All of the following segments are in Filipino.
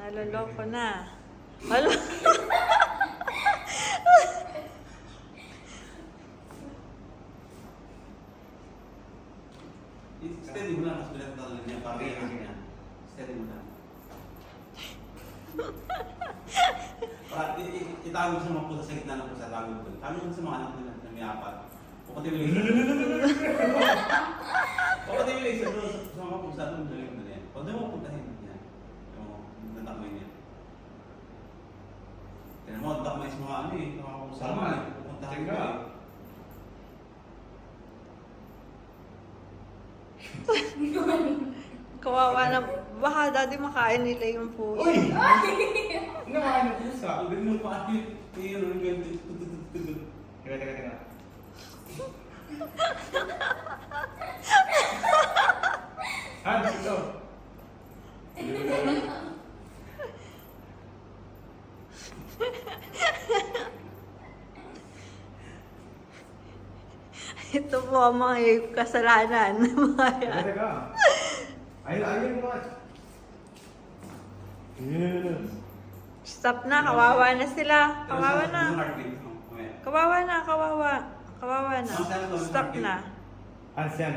Naloloko na. Ano? Steady mo lang, kasi bilang talaga niya, parang yung niya. Steady mo lang. Itago mo sa mga pusa sa gitna ng pusa, tago mo. Tago mo sa mga anak nila na may apat. Pukati mo yung Pukati mo yung isa doon sa mga pusa doon, dali mo na yan. Pwede mo puntahin yan. Yung natakmay niya. Kaya mo, natakmay sa mga ano eh, mga pusa. Tama. Pupuntahan Check ka ka. eh. Kawawa na. Baka dati makain nila yung puso. Uy! Nakain ng pusa. Ang ganda mo pa yung Teka, teka, teka. Hans, ito. Ito po ang mga kasalanan. Teka, teka. Ayun mo. Yes. Stop na, kawawa na sila. Kawawa na. Kawawa na, kawawa. Kawawa na. Stop na. Hans yan.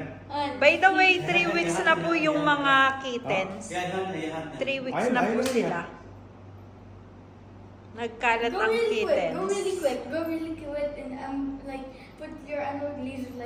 By the way, 3 weeks na po yung mga kittens. 3 weeks na po sila. Nagkalat Go ang really quick. Go kittens. really quick. Go really quick, and like put your laser like.